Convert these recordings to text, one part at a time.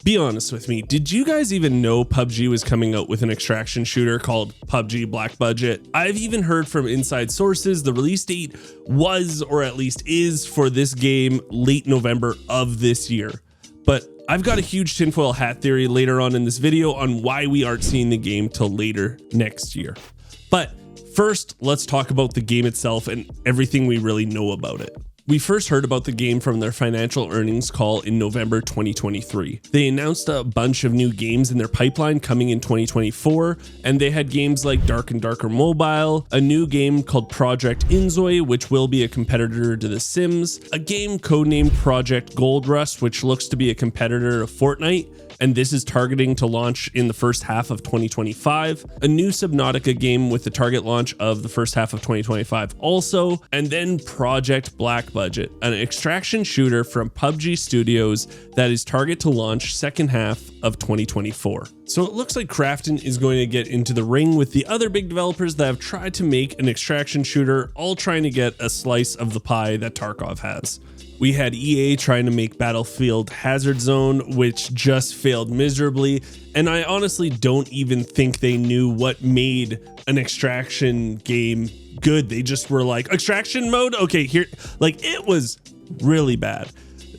Be honest with me, did you guys even know PUBG was coming out with an extraction shooter called Pubg Black Budget? I've even heard from inside sources the release date was, or at least is, for this game late November of this year. But I've got a huge tinfoil hat theory later on in this video on why we aren't seeing the game till later next year. But first, let's talk about the game itself and everything we really know about it. We first heard about the game from their financial earnings call in November 2023. They announced a bunch of new games in their pipeline coming in 2024, and they had games like Dark and Darker Mobile, a new game called Project Inzoi, which will be a competitor to The Sims, a game codenamed Project Gold Rush, which looks to be a competitor of Fortnite, and this is targeting to launch in the first half of 2025, a new Subnautica game with the target launch of the first half of 2025 also, and then Project Black Budget, an extraction shooter from PUBG Studios that is target to launch second half of 2024. So it looks like Krafton is going to get into the ring with the other big developers that have tried to make an extraction shooter, all trying to get a slice of the pie that Tarkov has. We had EA trying to make Battlefield Hazard Zone, which just failed miserably, and I honestly don't even think they knew what made an extraction game good. They just were like, extraction mode? Okay, here, like, it was really bad.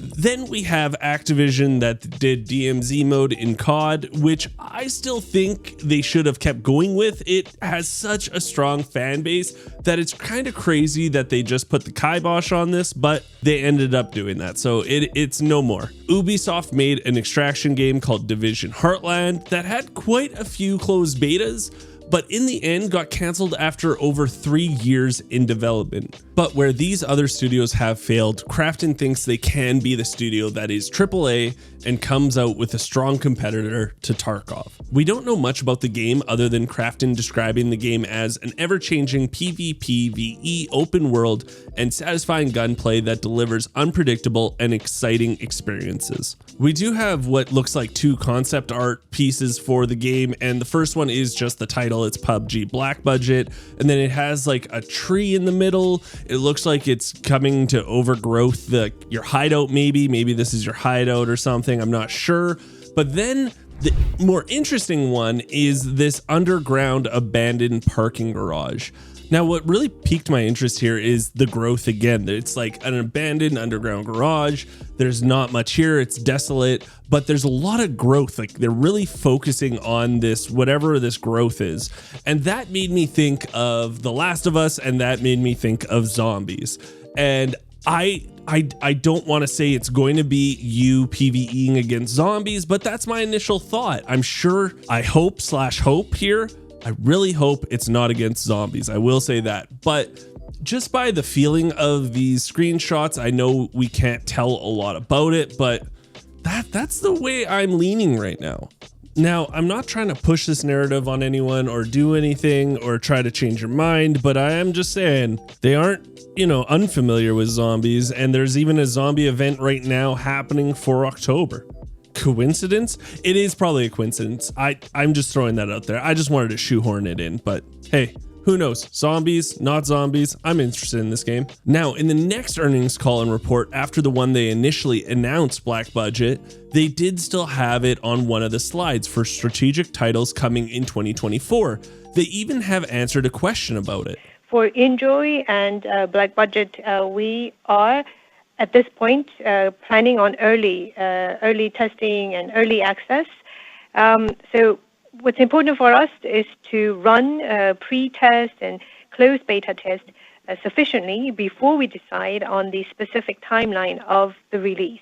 Then we have Activision that did DMZ mode in COD, which I still think they should have kept going with. It has such a strong fan base that it's kind of crazy that they just put the kibosh on this, but they ended up doing that, so it's no more. Ubisoft made an extraction game called Division Heartland that had quite a few closed betas, but in the end got cancelled after over 3 years in development. But where these other studios have failed, Krafton thinks they can be the studio that is AAA and comes out with a strong competitor to Tarkov. We don't know much about the game other than Krafton describing the game as an ever-changing PvPvE open world and satisfying gunplay that delivers unpredictable and exciting experiences. We do have what looks like 2 concept art pieces for the game, and the first one is just the title. It's Pubg Black Budget, and then it has like a tree in the middle. It looks like it's coming to overgrowth your hideout. Maybe this is your hideout or something, I'm not sure. But then the more interesting one is this underground abandoned parking garage. Now, what really piqued my interest here is the growth again. It's like an abandoned underground garage. There's not much here. It's desolate, but there's a lot of growth. Like, they're really focusing on this, whatever this growth is. And that made me think of The Last of Us, and that made me think of zombies. And I don't want to say it's going to be you PvEing against zombies, but that's my initial thought. I hope here. I really hope it's not against zombies. I will say that. But just by the feeling of these screenshots, I know we can't tell a lot about it, but that's the way I'm leaning right now. Now, I'm not trying to push this narrative on anyone or do anything or try to change your mind, but I am just saying they aren't, unfamiliar with zombies, and there's even a zombie event right now happening for October. Coincidence? It is probably a coincidence. I'm just throwing that out there. I just wanted to shoehorn it in, but hey, who knows? Zombies, not zombies. I'm interested in this game. Now, in the next earnings call and report after the one they initially announced, Black Budget, they did still have it on one of the slides for strategic titles coming in 2024. They even have answered a question about it. For Inzoi and Black Budget, we are at this point planning on early testing and early access. So what's important for us is to run pre-test and closed beta test sufficiently before we decide on the specific timeline of the release.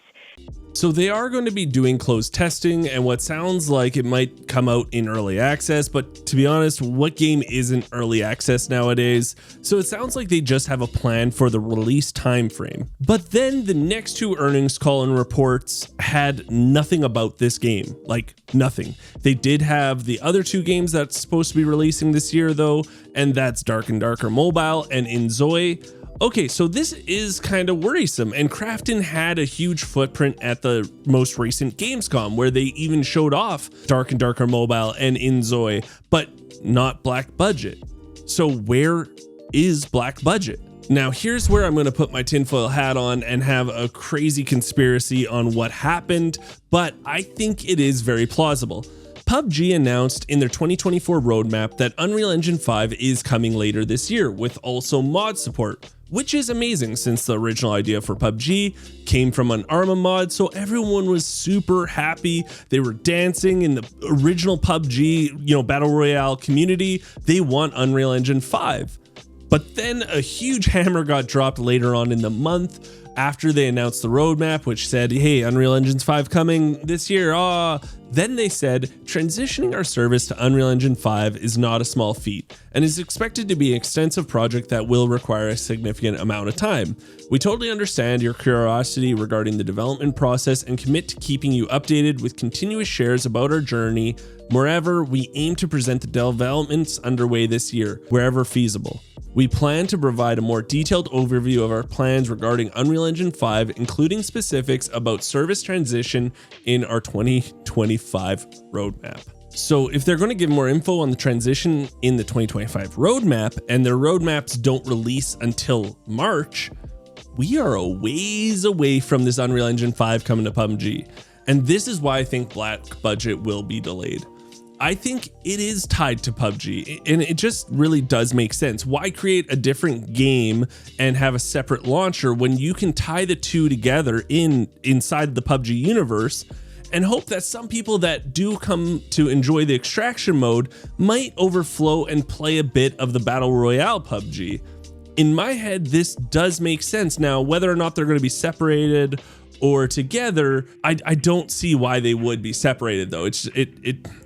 So they are going to be doing closed testing, and what sounds like it might come out in early access, but to be honest, what game isn't early access nowadays? So it sounds like they just have a plan for the release time frame. But then the next 2 earnings call and reports had nothing about this game, like nothing. They did have the other 2 games that's supposed to be releasing this year though, and that's Dark and Darker Mobile and Inzoi. Okay, so this is kind of worrisome, and Krafton had a huge footprint at the most recent Gamescom where they even showed off Dark and Darker Mobile and Inzoi, but not Black Budget. So where is Black Budget? Now, here's where I'm going to put my tinfoil hat on and have a crazy conspiracy on what happened, but I think it is very plausible. PUBG announced in their 2024 roadmap that Unreal Engine 5 is coming later this year with also mod support, which is amazing since the original idea for PUBG came from an Arma mod, so everyone was super happy. They were dancing in the original PUBG, Battle Royale community. They want Unreal Engine 5. But then a huge hammer got dropped later on in the month after they announced the roadmap, which said, hey, Unreal Engine 5 coming this year. Then they said, transitioning our service to Unreal Engine 5 is not a small feat and is expected to be an extensive project that will require a significant amount of time. We totally understand your curiosity regarding the development process and commit to keeping you updated with continuous shares about our journey. Moreover, we aim to present the developments underway this year, wherever feasible. We plan to provide a more detailed overview of our plans regarding Unreal Engine 5, including specifics about service transition in our 2025 roadmap. So if they're going to give more info on the transition in the 2025 roadmap, and their roadmaps don't release until March, we are a ways away from this Unreal Engine 5 coming to PUBG. And this is why I think Black Budget will be delayed. I think it is tied to PUBG, and it just really does make sense. Why create a different game and have a separate launcher when you can tie the two together inside the PUBG universe and hope that some people that do come to enjoy the extraction mode might overflow and play a bit of the Battle Royale PUBG. In my head, this does make sense. Now, whether or not they're going to be separated or together, I don't see why they would be separated though.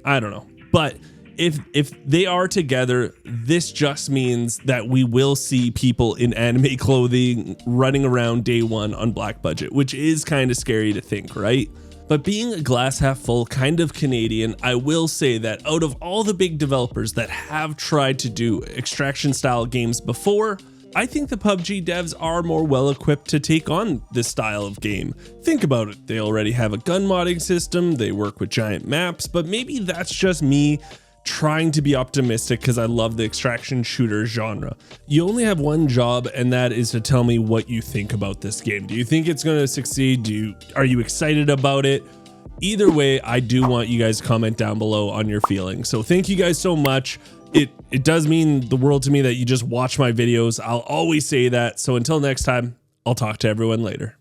I don't know. But if they are together, this just means that we will see people in anime clothing running around day one on Black Budget, which is kind of scary to think, right? But being a glass half full kind of Canadian, I will say that out of all the big developers that have tried to do extraction style games before, I think the PUBG devs are more well equipped to take on this style of game. Think about it, they already have a gun modding system, they work with giant maps, but maybe that's just me trying to be optimistic because I love the extraction shooter genre. You only have one job, and that is to tell me what you think about this game. Do you think it's going to succeed? Are you excited about it? Either way, I do want you guys to comment down below on your feelings. So thank you guys so much. It does mean the world to me that you just watch my videos. I'll always say that. So until next time, I'll talk to everyone later.